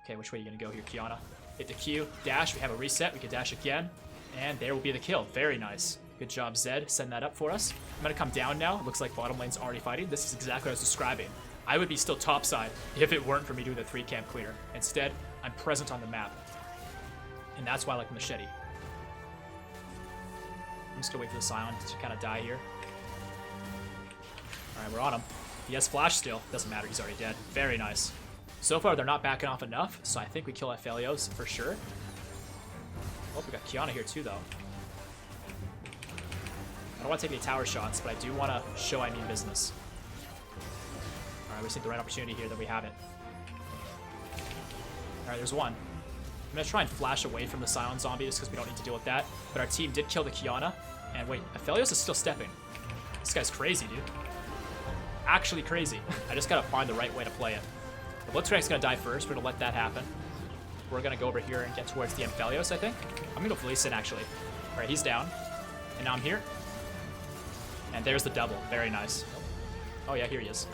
Okay, which way are you gonna go here, Kiana? Hit the Q, dash, we have a reset, we can dash again. And there will be the kill. Very nice. Good job, Zed. Send that up for us. I'm gonna come down now. Looks like bottom lane's already fighting. This is exactly what I was describing. I would be still topside if it weren't for me doing the 3-camp clear. Instead, I'm present on the map. And that's why I like Machete. I'm just gonna wait for the Scion to kind of die here. Alright, we're on him. He has flash still. Doesn't matter, he's already dead. Very nice. So far, they're not backing off enough, so I think we kill Aphelios for sure. Oh, we got Kiana here too, though. I don't want to take any tower shots, but I do want to show I mean business. Alright, we see the right opportunity here that we have it. Alright, there's one. I'm going to try and flash away from the Scion zombie just because we don't need to deal with that. But our team did kill the Kiana. And wait, Aphelios is still stepping. This guy's crazy, dude. Actually crazy. I just got to find the right way to play it. The Blitzcrank's going to die first. We're going to let that happen. We're going to go over here and get towards the Aphelios, I think. I'm going to go for Lee Sin, actually. Alright, he's down. And now I'm here. And there's the double. Very nice. Oh yeah, here he is.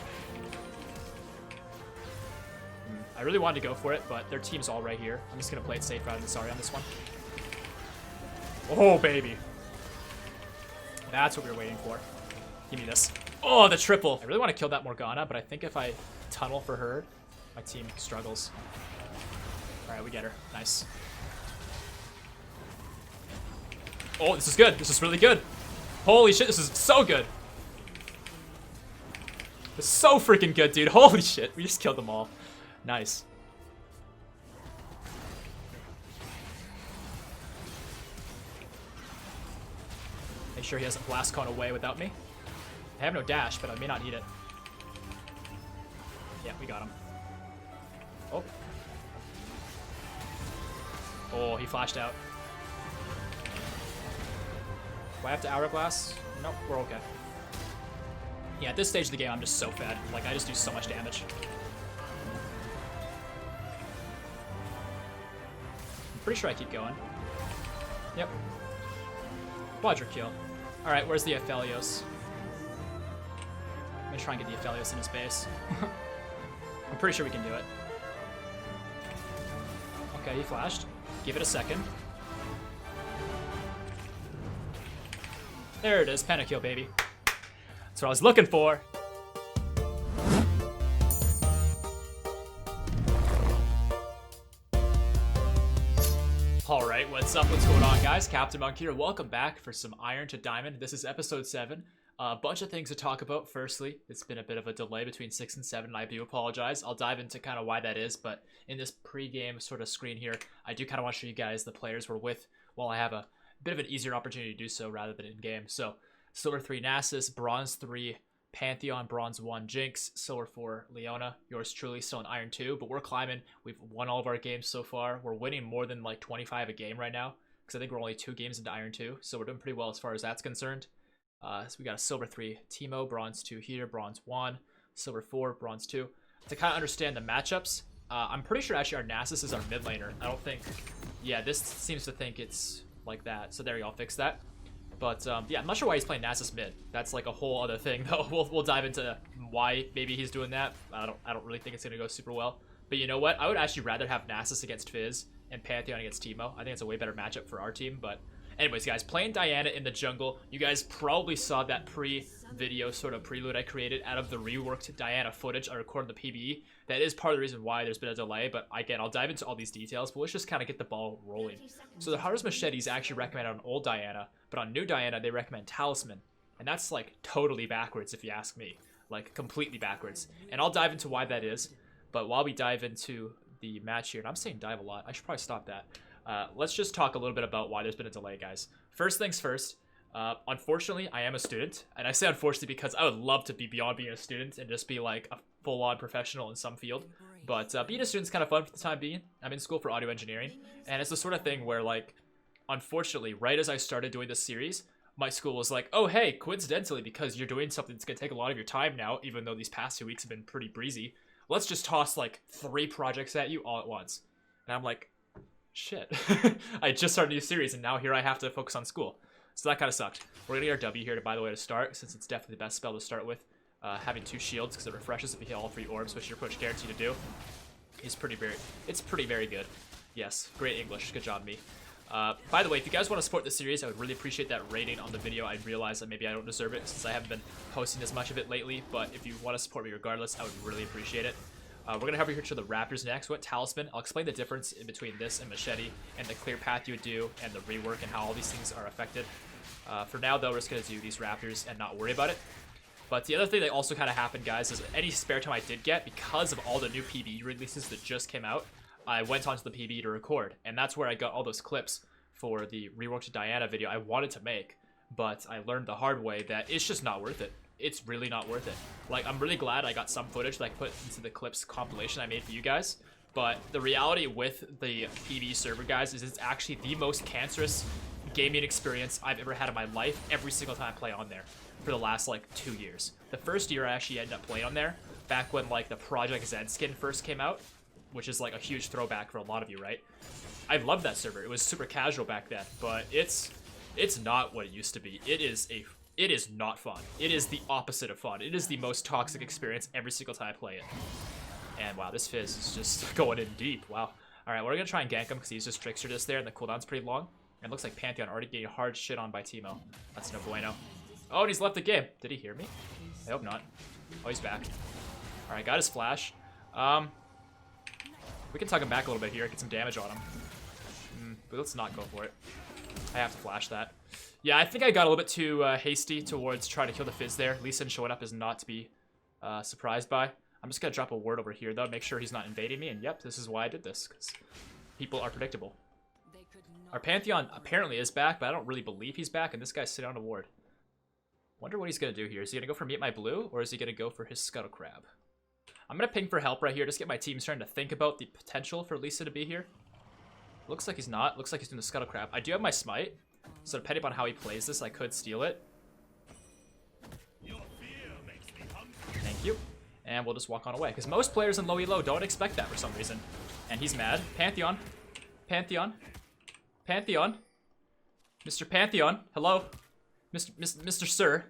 I really wanted to go for it, but their team's all right here. I'm just going to play it safe rather than sorry on this one. Oh, baby. That's what we were waiting for. Give me this. Oh, the triple. I really want to kill that Morgana, but I think if I tunnel for her, my team struggles. Alright, we get her. Nice. Oh, this is good. This is really good. Holy shit, this is so good. It's so freaking good, dude. Holy shit. We just killed them all. Nice. Make sure he doesn't blast cone away without me. I have no dash, but I may not need it. Yeah, we got him. Oh. Oh, he flashed out. Do I have to Hourglass? Nope, we're okay. Yeah, at this stage of the game, I'm just so fed. Like, I just do so much damage. I'm pretty sure I keep going. Yep. Quadra kill. Alright, where's the Aphelios? I'm gonna try and get the Aphelios in his base. I'm pretty sure we can do it. Okay, he flashed. Give it a second. There it is, pentakill, baby. That's what I was looking for. Alright, what's up? What's going on, guys? CaptainMonk here. Welcome back for some Iron to Diamond. This is episode 7. A bunch of things to talk about. Firstly, it's been a bit of a delay between 6 and 7, and I do apologize. I'll dive into kind of why that is, but in this pre-game sort of screen here, I do kind of want to show you guys the players we're with while I have a bit of an easier opportunity to do so rather than in-game. So, Silver 3 Nasus, Bronze 3 Pantheon, Bronze 1 Jinx, Silver 4 Leona, yours truly still in Iron 2, but we're climbing. We've won all of our games so far. We're winning more than like 25 a game right now, because I think we're only 2 games into Iron 2, so we're doing pretty well as far as that's concerned. So we got a Silver 3 Teemo, Bronze 2 here, Bronze 1, Silver 4, Bronze 2. To kind of understand the matchups, I'm pretty sure actually our Nasus is our mid laner. I don't think, yeah, this seems to think it's like that, so there you go, I'll fix that. But yeah, I'm not sure why he's playing Nasus mid. That's like a whole other thing, though. We'll dive into why maybe he's doing that. I don't really think it's gonna go super well. But you know what? I would actually rather have Nasus against Fizz and Pantheon against Teemo. I think it's a way better matchup for our team. But anyways, guys, playing Diana in the jungle. You guys probably saw that pre-video sort of prelude I created out of the reworked Diana footage I recorded the PBE. That is part of the reason why there's been a delay, but again, I'll dive into all these details, but let's just kind of get the ball rolling. So the hardest machetes actually recommended on old Diana, but on new Diana, they recommend Talisman. And that's like totally backwards if you ask me. Like completely backwards. And I'll dive into why that is, but while we dive into the match here, and I'm saying dive a lot, I should probably stop that. Let's just talk a little bit about why there's been a delay, guys. First things first, unfortunately, I am a student. And I say unfortunately because I would love to be beyond being a student and just be like a full-on professional in some field. But being a student's kind of fun for the time being. I'm in school for audio engineering. And it's the sort of thing where, like, unfortunately, right as I started doing this series, my school was like, oh, hey, coincidentally, because you're doing something that's going to take a lot of your time now, even though these past 2 weeks have been pretty breezy, let's just toss, like, 3 projects at you all at once. And I'm like, shit. I just started a new series, and now here I have to focus on school. So that kind of sucked. We're going to get our W here, by the way, to start, since it's definitely the best spell to start with. Having 2 shields, because it refreshes if you hit all 3 orbs, which you're pretty much guaranteed to do. It's pretty very good. Yes, great English. Good job, me. By the way, if you guys want to support the series, I would really appreciate that rating on the video. I realize that maybe I don't deserve it since I haven't been posting as much of it lately, but if you want to support me regardless, I would really appreciate it. We're going to have over here to the Raptors next. What Talisman? I'll explain the difference in between this and Machete and the clear path you would do and the rework and how all these things are affected. For now, though, we're just going to do these Raptors and not worry about it. But the other thing that also kind of happened, guys, is any spare time I did get, because of all the new PvE releases that just came out, I went onto the PvE to record. And that's where I got all those clips for the Reworked Diana video I wanted to make. But I learned the hard way that it's just not worth it. It's really not worth it. Like, I'm really glad I got some footage that I put into the clips compilation I made for you guys. But the reality with the PvE server, guys, is it's actually the most cancerous gaming experience I've ever had in my life every single time I play on there for the last, like, 2 years. The first year I actually ended up playing on there, back when, like, the Project Z skin first came out, which is, like, a huge throwback for a lot of you, right? I loved that server. It was super casual back then, but it's not what it used to be. It is not fun. It is the opposite of fun. It is the most toxic experience every single time I play it. And wow, this Fizz is just going in deep. Wow. Alright, we're gonna try and gank him because he's just trickstered us there and the cooldown's pretty long. And it looks like Pantheon already getting hard shit on by Teemo. That's no bueno. Oh, and he's left the game. Did he hear me? I hope not. Oh, he's back. Alright, got his flash. We can tug him back a little bit here, get some damage on him. But let's not go for it. I have to flash that. Yeah, I think I got a little bit too hasty towards trying to kill the Fizz there. Lee Sin showing up is not to be surprised by. I'm just going to drop a ward over here, though, make sure he's not invading me. And yep, this is why I did this, because people are predictable. Our Pantheon apparently is back, but I don't really believe he's back, and this guy's sitting on a ward. Wonder what he's going to do here. Is he going to go for Meet My Blue, or is he going to go for his Scuttle Crab? I'm going to ping for help right here, just get my team starting to think about the potential for Lisa to be here. Looks like he's not. Looks like he's doing the Scuttle Crab. I do have my Smite, so depending on how he plays this, I could steal it. Thank you. And we'll just walk on away, because most players in low elo don't expect that for some reason. And he's mad. Pantheon. Pantheon. Pantheon. Mr. Pantheon. Hello. Mr. Sir.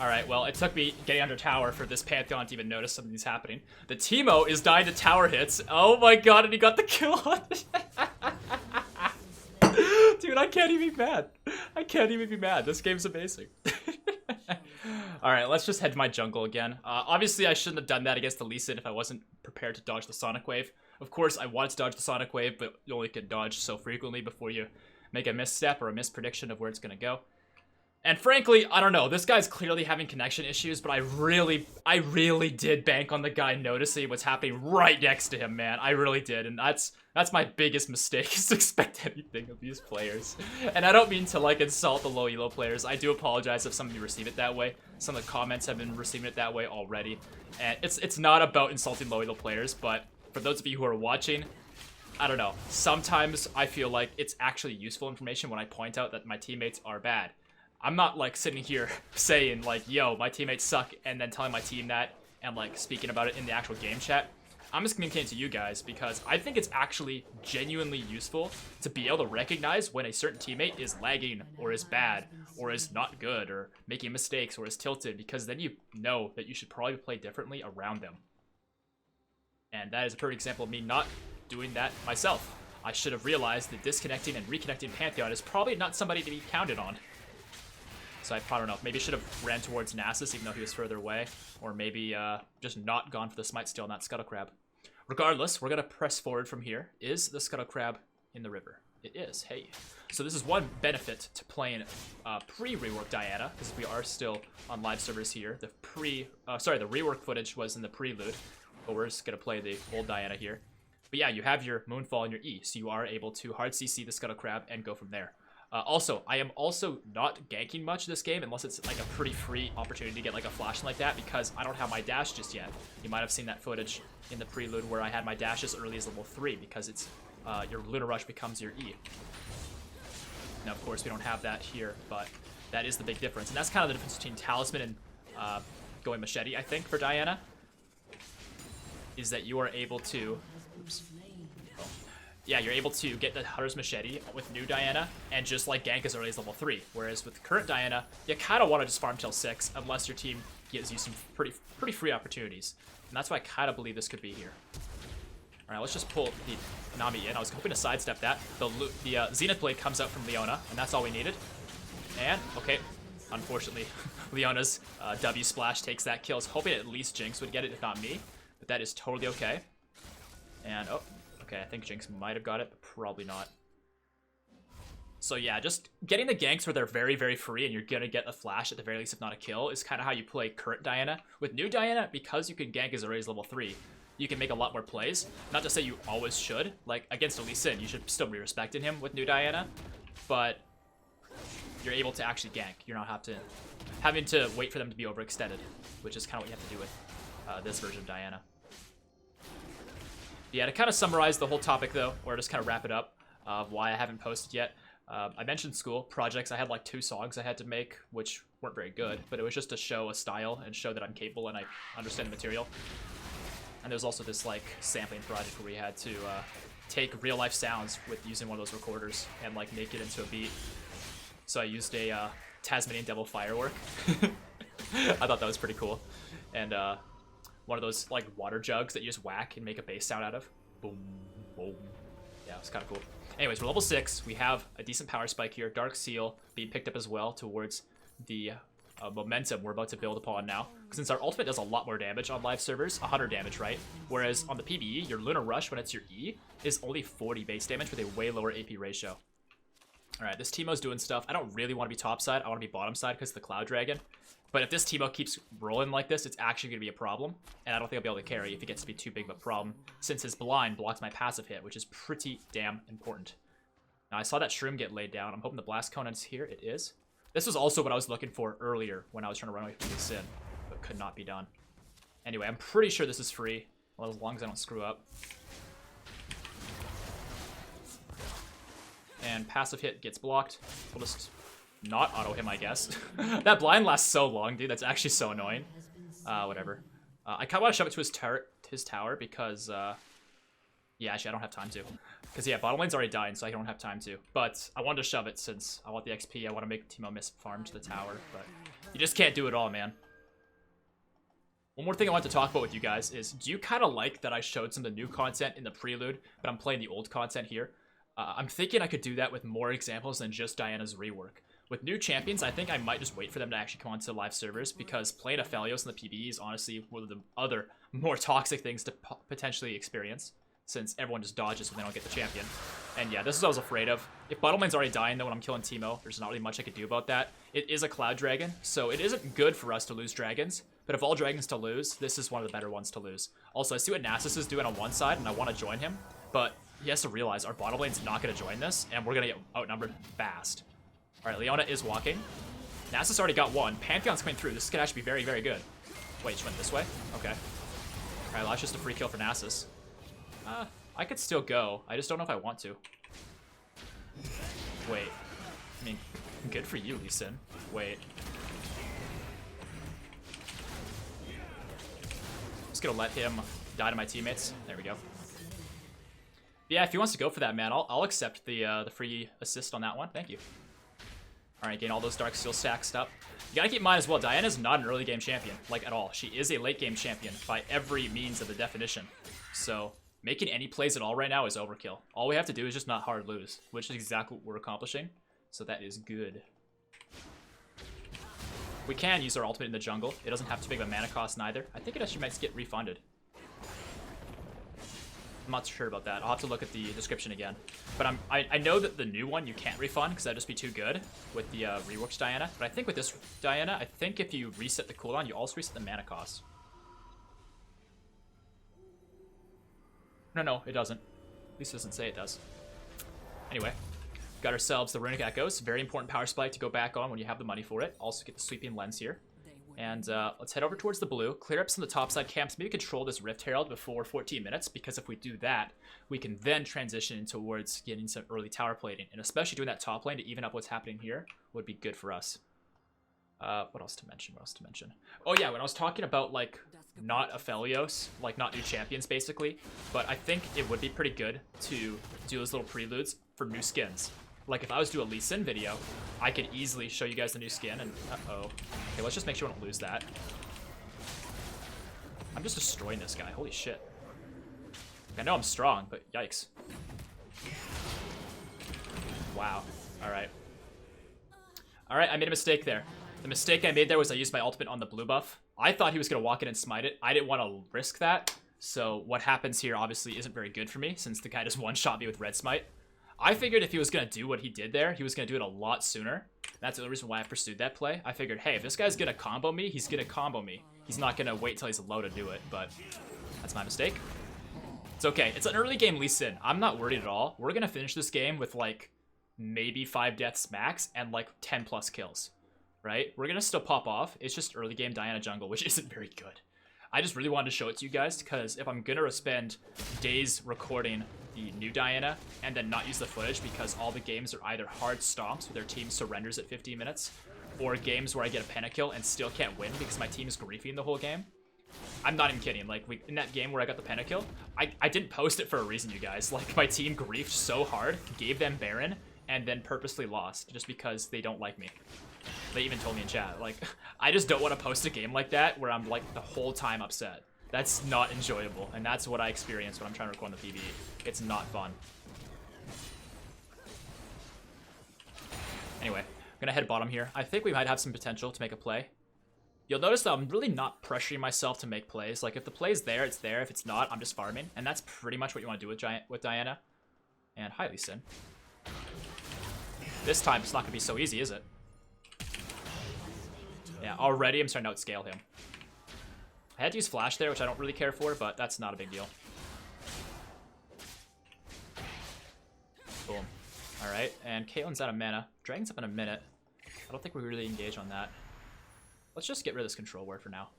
Alright, well, it took me getting under tower for this Pantheon to even notice something's happening. The Teemo is dying to tower hits. Oh my god, and he got the kill on it. Dude, I can't even be mad. I can't even be mad. This game's amazing. Alright, let's just head to my jungle again. Obviously, I shouldn't have done that against the Lee Sin if I wasn't prepared to dodge the Sonic Wave. Of course, I wanted to dodge the Sonic Wave, but you only can dodge so frequently before you make a misstep or a misprediction of where it's going to go. And frankly, I don't know, this guy's clearly having connection issues, but I really did bank on the guy noticing what's happening right next to him, man. I really did, and that's my biggest mistake, is to expect anything of these players. And I don't mean to, like, insult the low elo players. I do apologize if some of you receive it that way. Some of the comments have been receiving it that way already. And it's not about insulting low elo players, but for those of you who are watching, I don't know, sometimes I feel like it's actually useful information when I point out that my teammates are bad. I'm not, like, sitting here saying, like, yo, my teammates suck, and then telling my team that, and, like, speaking about it in the actual game chat. I'm just communicating to you guys because I think it's actually genuinely useful to be able to recognize when a certain teammate is lagging, or is bad, or is not good, or making mistakes, or is tilted, because then you know that you should probably play differently around them. And that is a perfect example of me not doing that myself. I should have realized that disconnecting and reconnecting Pantheon is probably not somebody to be counted on. So I don't know, maybe I should have ran towards Nasus even though he was further away. Or maybe just not gone for the Smite Steal, not Scuttle Crab. Regardless, we're going to press forward from here. Is the Scuttle Crab in the river? It is, hey. So this is one benefit to playing pre-rework Diana, because we are still on live servers here. The the rework footage was in the prelude, but we're just going to play the old Diana here. But yeah, you have your Moonfall and your E, so you are able to hard CC the Scuttle Crab and go from there. Also, I am also not ganking much this game unless it's like a pretty free opportunity to get like a flash like that, because I don't have my dash just yet. You might have seen that footage in the prelude where I had my dash as early as level 3 because it's your Lunar Rush becomes your E. Now, of course, we don't have that here, but that is the big difference. And that's kind of the difference between Talisman and going Machete, I think, for Diana, is that you are able to... Oops. Yeah, you're able to get the Hunter's Machete with new Diana and just like gank as early as level 3. Whereas with current Diana, you kind of want to just farm till 6 unless your team gives you some pretty free opportunities. And that's why I kind of believe this could be here. All right, let's just pull the Nami in. I was hoping to sidestep that. The Zenith Blade comes out from Leona, and that's all we needed. And, okay, unfortunately, Leona's W splash takes that kill. I was hoping at least Jinx would get it, if not me. But that is totally okay. And, oh, okay, I think Jinx might have got it, but probably not. So yeah, just getting the ganks where they're very, very free and you're gonna get a flash at the very least, if not a kill, is kind of how you play current Diana. With new Diana, because you can gank as Array's level 3, you can make a lot more plays. Not to say you always should. Like, against a Lee Sin, you should still be respecting him with new Diana. But you're able to actually gank. You're not having to wait for them to be overextended, which is kind of what you have to do with this version of Diana. Yeah, to kind of summarize the whole topic though, or just kind of wrap it up of why I haven't posted yet. I mentioned school projects. I had like 2 songs I had to make, which weren't very good, but it was just to show a style and show that I'm capable and I understand the material. And there's also this like sampling project where we had to take real life sounds with using one of those recorders and like make it into a beat. So I used a Tasmanian Devil Firework. I thought that was pretty cool. And one of those like water jugs that you just whack and make a bass sound out of. Boom, boom. Yeah, it's kind of cool. Anyways, we're level 6. We have a decent power spike here. Dark Seal being picked up as well towards the momentum we're about to build upon now. Since our ultimate does a lot more damage on live servers, 100 damage, right? Whereas on the PvE, your Lunar Rush, when it's your E, is only 40 base damage with a way lower AP ratio. Alright, this Teemo's doing stuff. I don't really want to be top side. I want to be bottom side because of the Cloud Dragon. But if this Teemo keeps rolling like this, it's actually going to be a problem. And I don't think I'll be able to carry if it gets to be too big of a problem, since his blind blocks my passive hit, which is pretty damn important. Now, I saw that Shroom get laid down. I'm hoping the Blast Cone is here. It is. This was also what I was looking for earlier when I was trying to run away from Lee Sin, but could not be done. Anyway, I'm pretty sure this is free, well, as long as I don't screw up. And passive hit gets blocked. We'll just not auto him, I guess. That blind lasts so long, dude. That's actually so annoying. Whatever. I kind of want to shove it to his tower because, yeah, actually, I don't have time to. Because, yeah, bottom lane's already dying, so I don't have time to. But I wanted to shove it since I want the XP. I want to make Teemo miss farm to the tower, but you just can't do it all, man. One more thing I want to talk about with you guys is, do you kind of like that I showed some of the new content in the prelude, but I'm playing the old content here? I'm thinking I could do that with more examples than just Diana's rework. With new champions, I think I might just wait for them to actually come onto live servers, because playing Aphelios in the PvE is honestly one of the other more toxic things to potentially experience, since everyone just dodges when they don't get the champion. And yeah, this is what I was afraid of. If bottom lane's already dying though when I'm killing Teemo, there's not really much I could do about that. It is a Cloud Dragon, so it isn't good for us to lose dragons, but of all dragons to lose, this is one of the better ones to lose. Also, I see what Nasus is doing on one side, and I want to join him, but he has to realize our bottom lane's not going to join this, and we're going to get outnumbered fast. Alright, Leona is walking. Nasus already got one. Pantheon's coming through. This could actually be very, very good. Wait, she went this way? Okay. Alright, that's just a free kill for Nasus. I could still go. I just don't know if I want to. Wait. I mean, good for you, Lee Sin. Wait. Just gonna let him die to my teammates. There we go. Yeah, if he wants to go for that, man, I'll accept the free assist on that one. Thank you. Alright, gain all those Dark Steel stacks up. You gotta keep in mind as well, Diana's not an early game champion, like at all. She is a late game champion by every means of the definition. So, making any plays at all right now is overkill. All we have to do is just not hard lose, which is exactly what we're accomplishing. So that is good. We can use our ultimate in the jungle. It doesn't have too big of a mana cost neither. I think it actually might get refunded. I'm not sure about that. I'll have to look at the description again. But I know that the new one you can't refund because that'd just be too good with the Reworked Diana. But I think with this Diana, I think if you reset the cooldown, you also reset the mana cost. No, it doesn't. At least it doesn't say it does. Anyway, got ourselves the Runic Echoes. Very important power spike to go back on when you have the money for it. Also get the Sweeping Lens here. And let's head over towards the blue. Clear up some of the topside camps. Maybe control this Rift Herald before 14 minutes, because if we do that, we can then transition towards getting some early tower plating. And especially doing that top lane to even up what's happening here would be good for us. What else to mention? Oh yeah, when I was talking about, like, not Aphelios, like, not new champions, basically. But I think it would be pretty good to do those little preludes for new skins. Like, if I was to do a Lee Sin video, I could easily show you guys the new skin, and uh-oh. Okay, let's just make sure we don't lose that. I'm just destroying this guy. Holy shit. I know I'm strong, but yikes. Wow. Alright. Alright, I made a mistake there. The mistake I made there was I used my ultimate on the blue buff. I thought he was going to walk in and smite it. I didn't want to risk that. So what happens here obviously isn't very good for me since the guy just one-shot me with red smite. I figured if he was going to do what he did there, he was going to do it a lot sooner. That's the only reason why I pursued that play. I figured, hey, if this guy's going to combo me, he's going to combo me. He's not going to wait till he's low to do it, but that's my mistake. It's okay. It's an early game Lee Sin. I'm not worried at all. We're going to finish this game with like maybe 5 deaths max and like 10 plus kills, right? We're going to still pop off. It's just early game Diana jungle, which isn't very good. I just really wanted to show it to you guys because if I'm going to spend days recording the new Diana and then not use the footage because all the games are either hard stomps where their team surrenders at 15 minutes or games where I get a pentakill and still can't win because my team is griefing the whole game. I'm not even kidding. Like, in that game where I got the pentakill, I didn't post it for a reason, you guys. Like, my team griefed so hard, gave them Baron, and then purposely lost just because they don't like me. They even told me in chat, like, I just don't want to post a game like that where I'm, like, the whole time upset. That's not enjoyable, and that's what I experience when I'm trying to record on the PvE. It's not fun. Anyway, I'm gonna head bottom here. I think we might have some potential to make a play. You'll notice that I'm really not pressuring myself to make plays. Like, if the play's there, it's there. If it's not, I'm just farming, and that's pretty much what you want to do with Diana. And hi, Lee Sin. This time, it's not gonna be so easy, is it? Yeah, already I'm starting to outscale him. I had to use flash there, which I don't really care for, but that's not a big deal. Boom. Alright, and Caitlyn's out of mana. Dragon's up in a minute. I don't think we really engage on that. Let's just get rid of this control ward for now.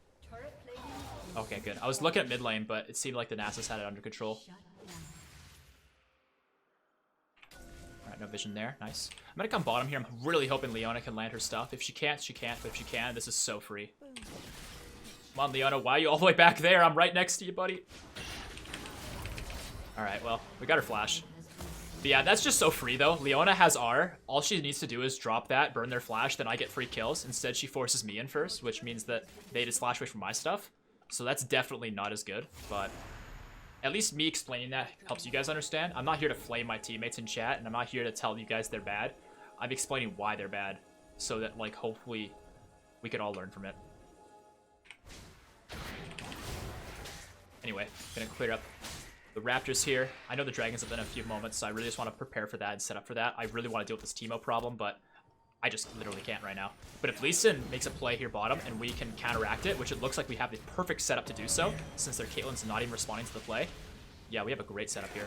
Okay, good. I was looking at mid lane, but it seemed like the Nasus had it under control. Alright, no vision there. Nice. I'm gonna come bottom here. I'm really hoping Leona can land her stuff. If she can't, she can't. But if she can, this is so free. Come on, Leona. Why are you all the way back there? I'm right next to you, buddy. Alright, well, we got her flash. But yeah, that's just so free, though. Leona has R. All she needs to do is drop that, burn their flash, then I get free kills. Instead, she forces me in first, which means that they just flash away from my stuff. So that's definitely not as good, but at least me explaining that helps you guys understand. I'm not here to flame my teammates in chat, and I'm not here to tell you guys they're bad. I'm explaining why they're bad, so that, like, hopefully we could all learn from it. Anyway, gonna clear up the Raptors here. I know the Dragons have been a few moments, so I really just want to prepare for that and set up for that. I really want to deal with this Teemo problem, but I just literally can't right now. But if Lee Sin makes a play here bottom and we can counteract it, which it looks like we have the perfect setup to do so, since their Caitlyn's not even responding to the play. Yeah, we have a great setup here.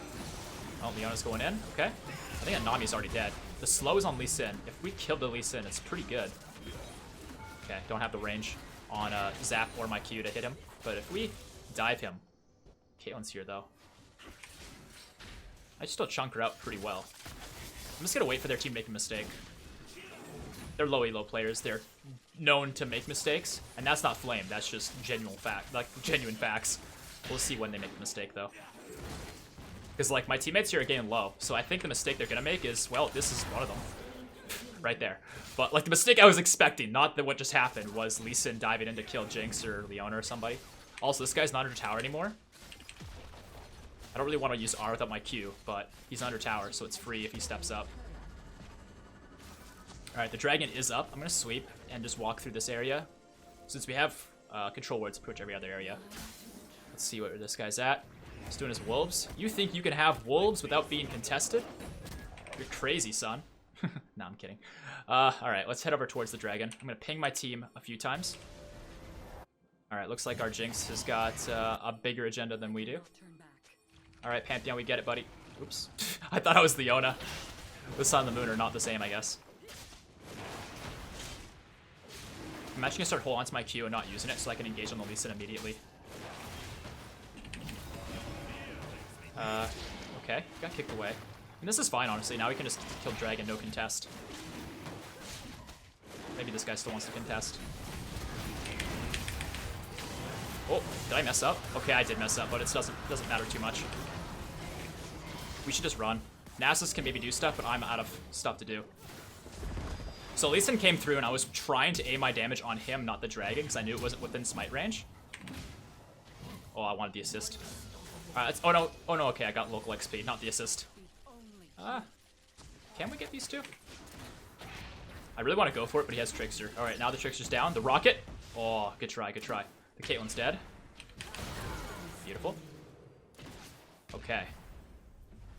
Oh, Leona's going in. Okay. I think that Nami's already dead. The slow is on Lee Sin. If we kill the Lee Sin, it's pretty good. Okay, don't have the range on Zap or my Q to hit him. But if we dive him, Caitlyn's here though. I still chunk her out pretty well. I'm just gonna wait for their team to make a mistake. They're low elo players. They're known to make mistakes, and that's not flame. That's just genuine fact, like genuine facts. We'll see when they make the mistake though, because like my teammates here are getting low, so I think the mistake they're gonna make is, well, this is one of them, right there. But like the mistake I was expecting, not that what just happened, was Lee Sin diving in to kill Jinx or Leona or somebody. Also, this guy's not under tower anymore. I don't really want to use R without my Q, but he's under tower, so it's free if he steps up. Alright, the dragon is up. I'm going to sweep and just walk through this area. Since we have control wards pretty much every other area. Let's see where this guy's at. He's doing his wolves. You think you can have wolves without being contested? You're crazy, son. No, I'm kidding. Alright, let's head over towards the dragon. I'm going to ping my team a few times. Alright, looks like our Jinx has got a bigger agenda than we do. Alright, Pantheon, we get it, buddy. Oops. I thought I was Leona. The sun and the moon are not the same, I guess. I'm actually gonna start holding onto my Q and not using it so I can engage on the Lee Sin immediately. Okay, got kicked away. And this is fine, honestly. Now we can just kill Dragon, no contest. Maybe this guy still wants to contest. Oh, did I mess up? Okay, I did mess up, but it doesn't matter too much. We should just run. Nasus can maybe do stuff, but I'm out of stuff to do. So Lee Sin came through, and I was trying to aim my damage on him, not the dragon, because I knew it wasn't within smite range. Oh, I wanted the assist. Oh no, okay, I got local XP, not the assist. Can we get these two? I really want to go for it, but he has Trickster. Alright, now the Trickster's down. The Rocket. Oh, good try, good try. The Caitlyn's dead. Beautiful. Okay.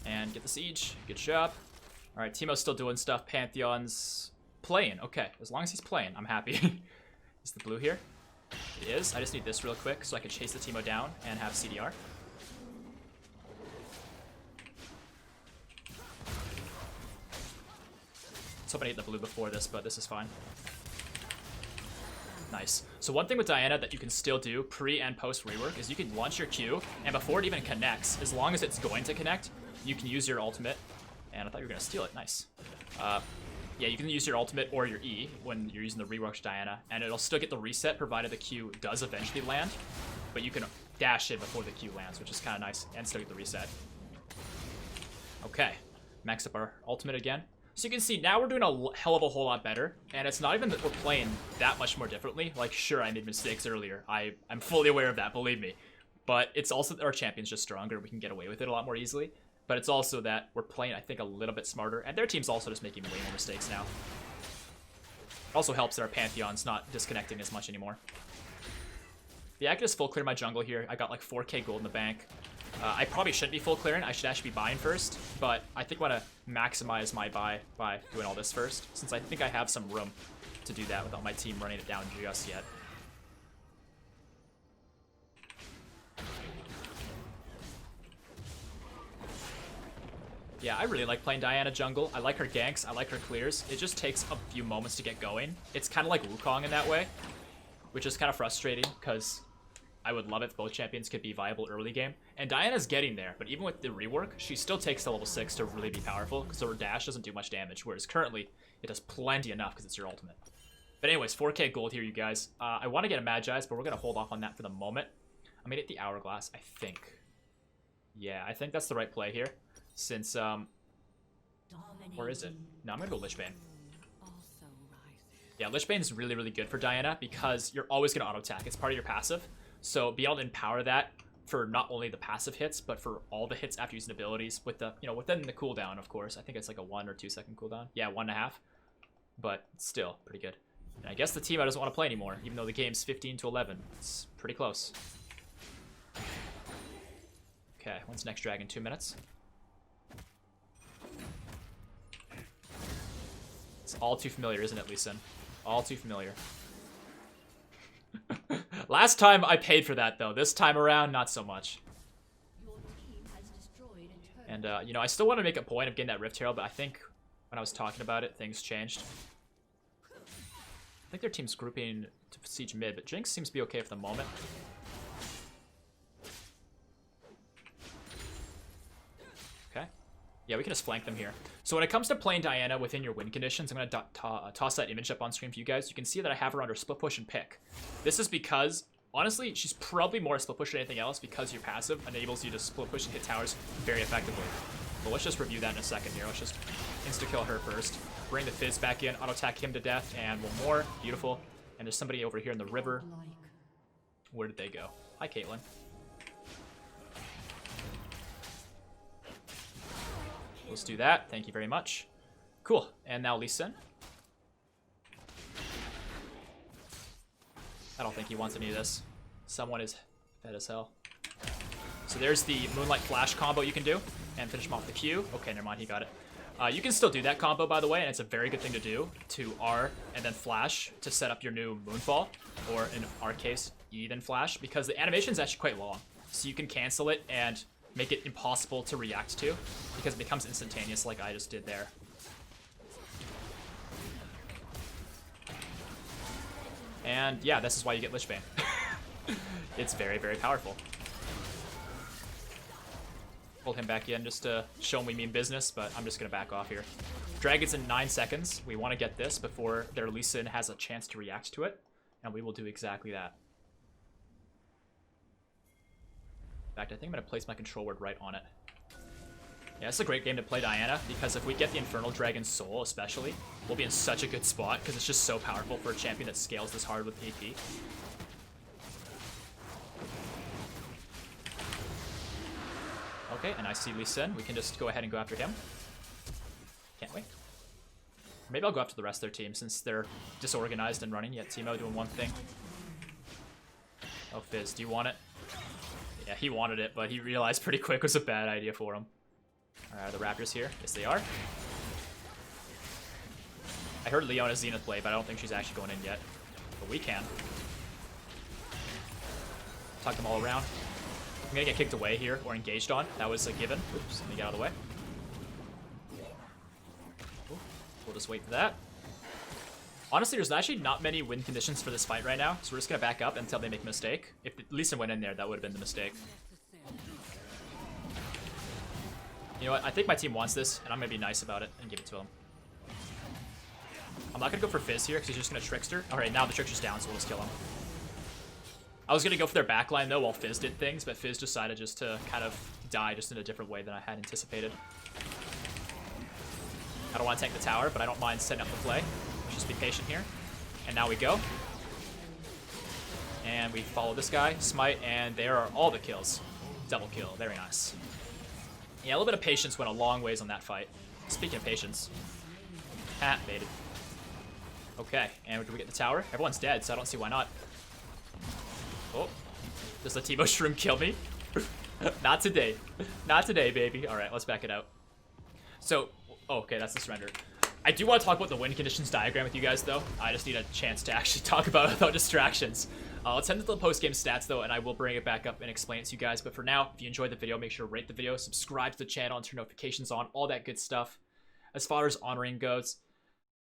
And get the Siege. Good job. Alright, Teemo's still doing stuff. Pantheon's playing. Okay, as long as he's playing, I'm happy. Is the blue here? It is. I just need this real quick so I can chase the Teemo down and have CDR. I was hoping I hit the blue before this, but this is fine. Nice. So one thing with Diana that you can still do pre and post rework is you can launch your Q, and before it even connects, as long as it's going to connect, you can use your ultimate. And I thought you were going to steal it. Nice. Yeah, you can use your ultimate or your E when you're using the reworked Diana, and it'll still get the reset provided the Q does eventually land, but you can dash in before the Q lands, which is kind of nice, and still get the reset. Okay. Max up our ultimate again. So you can see now we're doing a hell of a whole lot better, and it's not even that we're playing that much more differently. Like, sure, I made mistakes earlier. I'm fully aware of that, believe me. But it's also that our champion's just stronger. We can get away with it a lot more easily. But it's also that we're playing, I think, a little bit smarter, and their team's also just making way more mistakes now. It also helps that our Pantheon's not disconnecting as much anymore. Yeah, I could just full clear my jungle here. I got like 4k gold in the bank. I probably shouldn't be full clearing. I should actually be buying first, but I think I want to maximize my buy by doing all this first, since I think I have some room to do that without my team running it down just yet. Yeah, I really like playing Diana jungle. I like her ganks. I like her clears. It just takes a few moments to get going. It's kind of like Wukong in that way, which is kind of frustrating because I would love it if both champions could be viable early game. And Diana's getting there, but even with the rework, she still takes to level 6 to really be powerful, because her dash doesn't do much damage, whereas currently it does plenty enough because it's your ultimate. But anyways, 4k gold here, you guys. I want to get a Magi's, but we're going to hold off on that for the moment. I'm going to hit the Hourglass, I think. Yeah, I think that's the right play here, since, where is it? No, I'm going to go Lich Bane. Yeah, Lich Bane is really, really good for Diana, because you're always going to auto-attack. It's part of your passive. So be able to empower that for not only the passive hits, but for all the hits after using abilities with the, within the cooldown, of course. I think it's like a 1 or 2 second cooldown. Yeah, 1.5. But still, pretty good. And I guess the team doesn't want to play anymore, even though the game's 15 to 11. It's pretty close. Okay, when's next dragon? 2 minutes. It's all too familiar, isn't it, Lee Sin? All too familiar. Last time I paid for that, though. This time around, not so much. And, I still want to make a point of getting that Rift Herald, but I think when I was talking about it, things changed. I think their team's grouping to siege mid, but Jinx seems to be okay for the moment. Okay. Yeah, we can just flank them here. So when it comes to playing Diana within your win conditions, I'm going to toss that image up on screen for you guys. You can see that I have her under split push and pick. This is because, honestly, she's probably more split push than anything else, because your passive enables you to split push and hit towers very effectively. But let's just review that in a second here. Let's just insta-kill her first. Bring the Fizz back in, auto-attack him to death, and one more. Beautiful. And there's somebody over here in the river. Where did they go? Hi, Caitlyn. Let's do that. Thank you very much. Cool. And now Lee Sin. I don't think he wants any of this. Someone is fed as hell. So there's the Moonlight Flash combo you can do. And finish him off the Q. Okay, never mind. He got it. You can still do that combo, by the way, and it's a very good thing to do. To R and then Flash to set up your new Moonfall. Or in our case, E then Flash. Because the animation is actually quite long. So you can cancel it and make it impossible to react to, because it becomes instantaneous like I just did there. And yeah, this is why you get Lich Bane. It's very, very powerful. Pull him back in just to show me mean business, but I'm just going to back off here. Dragon's in 9 seconds. We want to get this before their Lee Sin has a chance to react to it, and we will do exactly that. In fact, I think I'm going to place my control word right on it. Yeah, it's a great game to play Diana, because if we get the Infernal Dragon Soul especially, we'll be in such a good spot, because it's just so powerful for a champion that scales this hard with AP. Okay, and I see Lee Sin. We can just go ahead and go after him. Can't we? Maybe I'll go after the rest of their team since they're disorganized and running. Yeah, Teemo doing one thing. Oh, Fizz, do you want it? Yeah, he wanted it, but he realized pretty quick it was a bad idea for him. Alright, are the Raptors here? Yes, they are. I heard Leona Zenith play, but I don't think she's actually going in yet. But we can. Tuck them all around. I'm gonna get kicked away here, or engaged on. That was a given. Oops, let me get out of the way. Ooh, we'll just wait for that. Honestly, there's actually not many win conditions for this fight right now, so we're just gonna back up until they make a mistake. If Lee Sin went in there, that would have been the mistake. You know what? I think my team wants this, and I'm gonna be nice about it and give it to him. I'm not gonna go for Fizz here because he's just gonna Trickster. Alright, now the Trickster's down, so we'll just kill him. I was gonna go for their backline though while Fizz did things, but Fizz decided just to kind of die just in a different way than I had anticipated. I don't want to tank the tower, but I don't mind setting up the play. Let's just be patient here. And now we go. And we follow this guy, Smite, and there are all the kills. Double kill, very nice. Yeah, a little bit of patience went a long ways on that fight. Speaking of patience. Ha, baited. Okay, and do we get the tower? Everyone's dead, so I don't see why not. Oh, does the Teemo Shroom kill me? Not today. Not today, baby. Alright, let's back it out. So, oh, okay, that's the surrender. I do want to talk about the win conditions diagram with you guys, though. I just need a chance to actually talk about it without distractions. Let's head into the post-game stats, though, and I will bring it back up and explain it to you guys. But for now, if you enjoyed the video, make sure to rate the video, subscribe to the channel, and turn notifications on, all that good stuff. As far as honoring goes,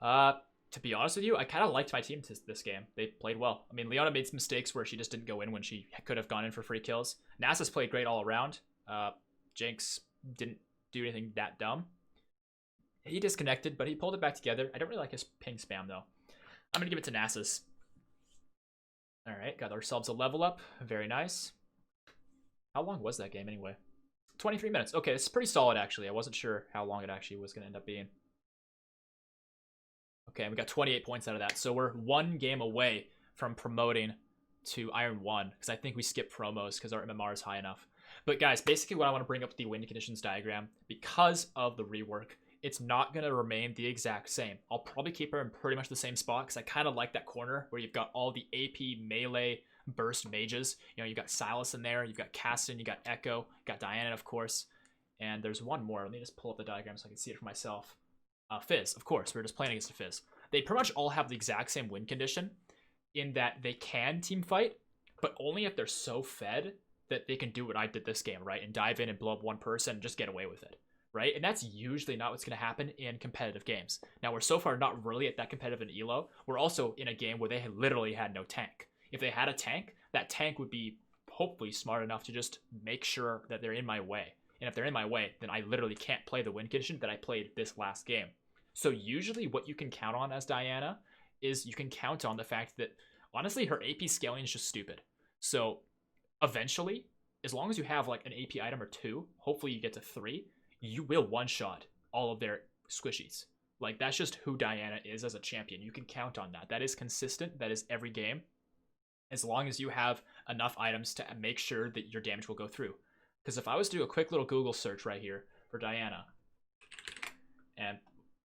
to be honest with you, I kind of liked my team this game. They played well. I mean, Leona made some mistakes where she just didn't go in when she could have gone in for free kills. Nasus played great all around. Jinx didn't do anything that dumb. He disconnected, but he pulled it back together. I don't really like his ping spam, though. I'm going to give it to Nasus. Alright, got ourselves a level up. Very nice. How long was that game, anyway? 23 minutes. Okay, it's pretty solid, actually. I wasn't sure how long it actually was going to end up being. Okay, we got 28 points out of that. So we're one game away from promoting to Iron 1, because I think we skipped promos because our MMR is high enough. But guys, basically what I want to bring up with the win conditions diagram, because of the rework, it's not going to remain the exact same. I'll probably keep her in pretty much the same spot, because I kind of like that corner where you've got all the AP melee burst mages. You know, you've got Sylas in there, you've got Caston, you got Echo, you got Diana, of course. And there's one more. Let me just pull up the diagram so I can see it for myself. Fizz, of course. We're just playing against a Fizz. They pretty much all have the exact same win condition in that they can team fight, but only if they're so fed that they can do what I did this game, right? And dive in and blow up one person and just get away with it, right? And that's usually not what's going to happen in competitive games. Now, we're so far not really at that competitive in ELO. We're also in a game where they literally had no tank. If they had a tank, that tank would be hopefully smart enough to just make sure that they're in my way. And if they're in my way, then I literally can't play the win condition that I played this last game. So usually what you can count on as Diana is you can count on the fact that, honestly, her AP scaling is just stupid. So eventually, as long as you have like an AP item or two, hopefully you get to 3, you will one-shot all of their squishies. Like, that's just who Diana is as a champion. You can count on that. That is consistent. That is every game. As long as you have enough items to make sure that your damage will go through. Because if I was to do a quick little Google search right here for Diana, and,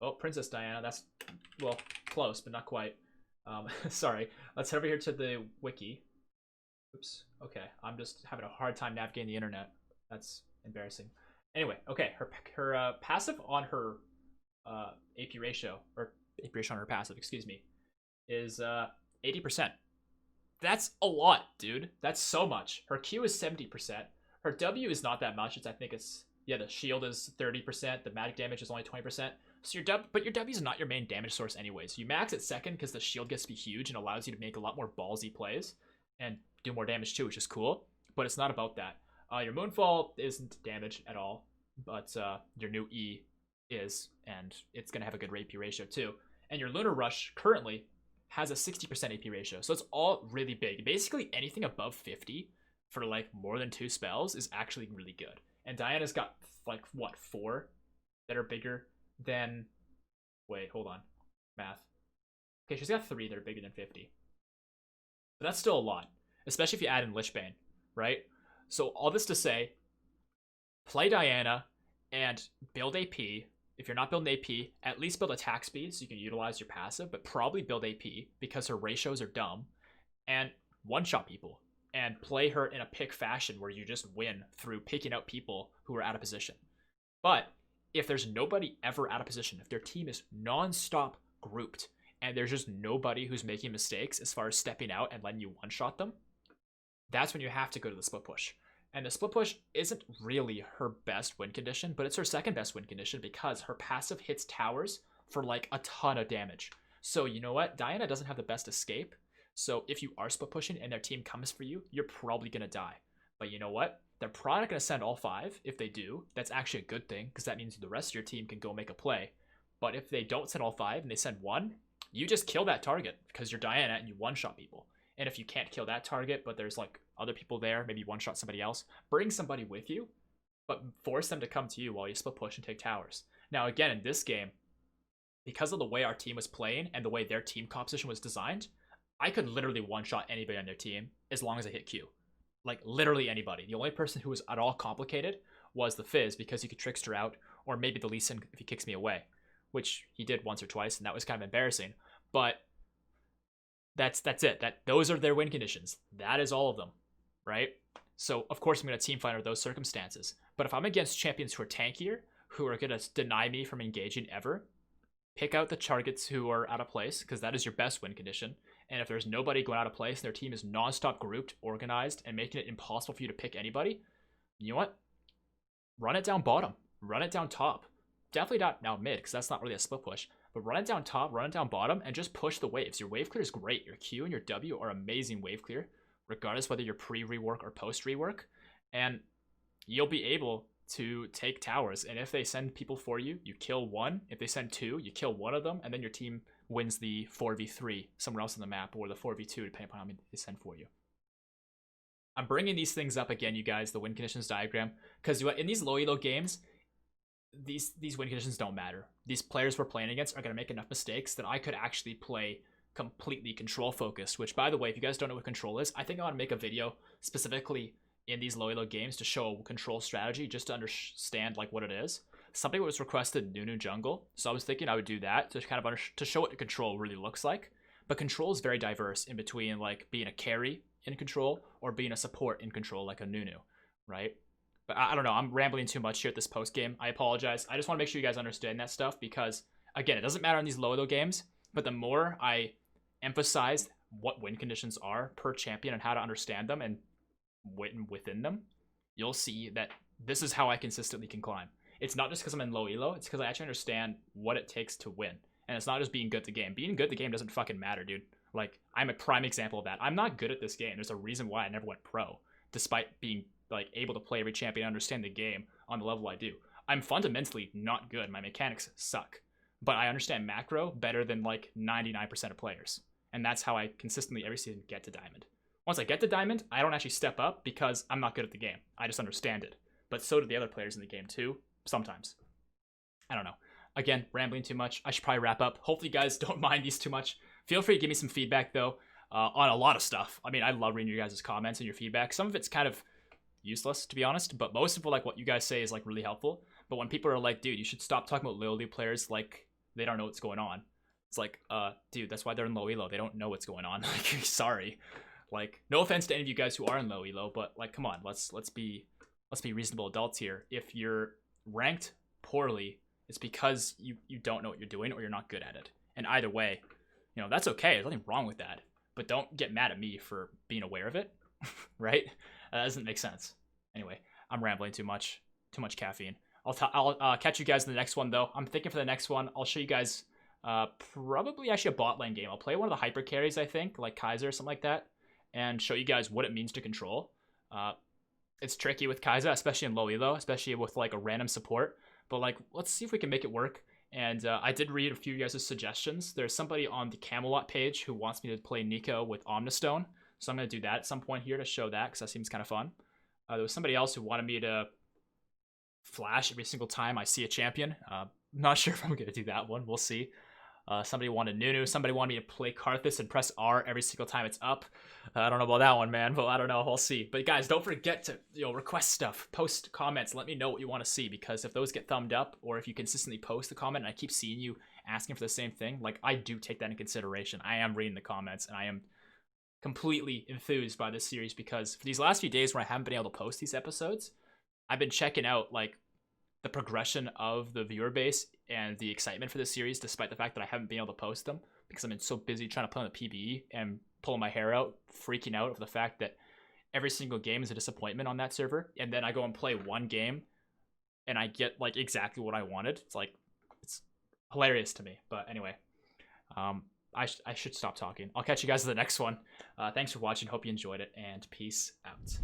oh, Princess Diana, that's, well, close, but not quite. Sorry. Let's head over here to the wiki. Oops. Okay, I'm just having a hard time navigating the internet. That's embarrassing. Anyway, okay, her passive on her AP ratio, or AP ratio on her passive, excuse me, is 80%. That's a lot, dude. That's so much. Her Q is 70%. Her W is not that much. I think it's, yeah, the shield is 30%. The magic damage is only 20%. So but your W is not your main damage source anyways. You max at second because the shield gets to be huge and allows you to make a lot more ballsy plays and do more damage too, which is cool. But it's not about that. Your Moonfall isn't damage at all, but your new E is, and it's going to have a good AP ratio too. And your Lunar Rush currently has a 60% AP ratio, so it's all really big. Basically anything above 50 for like more than 2 spells is actually really good. And Diana's got like, what, 4 that are bigger than, wait, hold on, math. Okay, she's got 3 that are bigger than 50. But that's still a lot, especially if you add in Lich Bane, right? So all this to say, play Diana and build AP. If you're not building AP, at least build attack speed so you can utilize your passive, but probably build AP because her ratios are dumb, and one-shot people and play her in a pick fashion where you just win through picking out people who are out of position. But if there's nobody ever out of position, if their team is non-stop grouped and there's just nobody who's making mistakes as far as stepping out and letting you one-shot them, that's when you have to go to the split push. And the split push isn't really her best win condition, but it's her second best win condition because her passive hits towers for like a ton of damage. So you know what? Diana doesn't have the best escape. So if you are split pushing and their team comes for you, you're probably going to die. But you know what? They're probably not going to send all 5. If they do, that's actually a good thing because that means the rest of your team can go make a play. But if they don't send all 5 and they send 1, you just kill that target because you're Diana and you one-shot people. And if you can't kill that target, but there's like other people there, maybe one-shot somebody else, bring somebody with you, but force them to come to you while you split push and take towers. Now, again, in this game, because of the way our team was playing and the way their team composition was designed, I could literally one-shot anybody on their team as long as I hit Q. Like, literally anybody. The only person who was at all complicated was the Fizz because he could trickster out, or maybe the Lee Sin if he kicks me away, which he did once or twice, and that was kind of embarrassing. But that's it. Those are their win conditions. That is all of them, right? So, of course, I'm going to team fight under those circumstances. But if I'm against champions who are tankier, who are going to deny me from engaging ever, pick out the targets who are out of place, because that is your best win condition. And if there's nobody going out of place and their team is non-stop grouped, organized, and making it impossible for you to pick anybody, you know what? Run it down bottom. Run it down top. Definitely not now mid, because that's not really a split push. But run it down top, run it down bottom, and just push the waves. Your wave clear is great. Your Q and your W are amazing wave clear, regardless whether you're pre-rework or post-rework. And you'll be able to take towers. And if they send people for you, you kill 1. If they send 2, you kill 1 of them, and then your team wins the 4v3 somewhere else on the map, or the 4v2, depending upon how many they send for you. I'm bringing these things up again, you guys, the win conditions diagram, because in these low elo games, these win conditions don't matter. These players we're playing against are going to make enough mistakes that I could actually play completely control focused, which, by the way, if you guys don't know what control is, I think I want to make a video specifically in these low elo games to show a control strategy, just to understand like what it is. Something was requested Nunu jungle, so I was thinking I would do that to kind of to show what control really looks like. But control is very diverse in between like being a carry in control or being a support in control like a Nunu, right? But I don't know, I'm rambling too much here at this post game. I apologize. I just want to make sure you guys understand that stuff because, again, it doesn't matter in these low elo games, but the more I emphasize what win conditions are per champion and how to understand them and within them, you'll see that this is how I consistently can climb. It's not just because I'm in low elo, it's because I actually understand what it takes to win. And it's not just being good at the game. Being good at the game doesn't fucking matter, dude. Like, I'm a prime example of that. I'm not good at this game. There's a reason why I never went pro, despite being like able to play every champion and understand the game on the level I do. I'm fundamentally not good. My mechanics suck. But I understand macro better than like 99% of players. And that's how I consistently every season get to diamond. Once I get to diamond, I don't actually step up because I'm not good at the game. I just understand it. But so do the other players in the game too, sometimes. I don't know. Again, rambling too much. I should probably wrap up. Hopefully you guys don't mind these too much. Feel free to give me some feedback though on a lot of stuff. I mean, I love reading your guys' comments and your feedback. Some of it's kind of useless, to be honest, but most of like what you guys say is like really helpful. But when people are like, dude, you should stop talking about low elo players like they don't know what's going on. It's like, dude, that's why they're in low elo. They don't know what's going on. Like, sorry. Like, no offense to any of you guys who are in low elo, but like, come on, let's be reasonable adults here. If you're ranked poorly, it's because you don't know what you're doing or you're not good at it. And either way, you know, that's okay. There's nothing wrong with that. But don't get mad at me for being aware of it, right? That doesn't make sense. Anyway, I'm rambling too much caffeine. I'll catch you guys in the next one though. I'm thinking for the next one, I'll show you guys probably actually a bot lane game. I'll play one of the hyper carries, I think, like Kaiser or something like that, and show you guys what it means to control. It's tricky with Kaiser, especially in low elo, especially with like a random support. But like, let's see if we can make it work. And I did read a few of you guys' suggestions. There's somebody on the Camelot page who wants me to play Nico with Omnistone. So I'm going to do that at some point here to show that, because that seems kind of fun. There was somebody else who wanted me to flash every single time I see a champion. Not sure if I'm going to do that one. We'll see. Somebody wanted Nunu. Somebody wanted me to play Karthus and press R every single time it's up. I don't know about that one, man, but I don't know. We'll see. But guys, don't forget to request stuff, post comments, let me know what you want to see, because if those get thumbed up, or if you consistently post the comment and I keep seeing you asking for the same thing, like, I do take that in consideration. I am reading the comments and I am completely enthused by this series, because for these last few days where I haven't been able to post these episodes, I've been checking out like the progression of the viewer base and the excitement for this series, despite the fact that I haven't been able to post them because I've been so busy trying to play on the PBE and pulling my hair out, freaking out over the fact that every single game is a disappointment on that server, and then I go and play one game and I get like exactly what I wanted. It's hilarious to me. But anyway, I should stop talking. I'll catch you guys in the next one. Thanks for watching. Hope you enjoyed it, and peace out.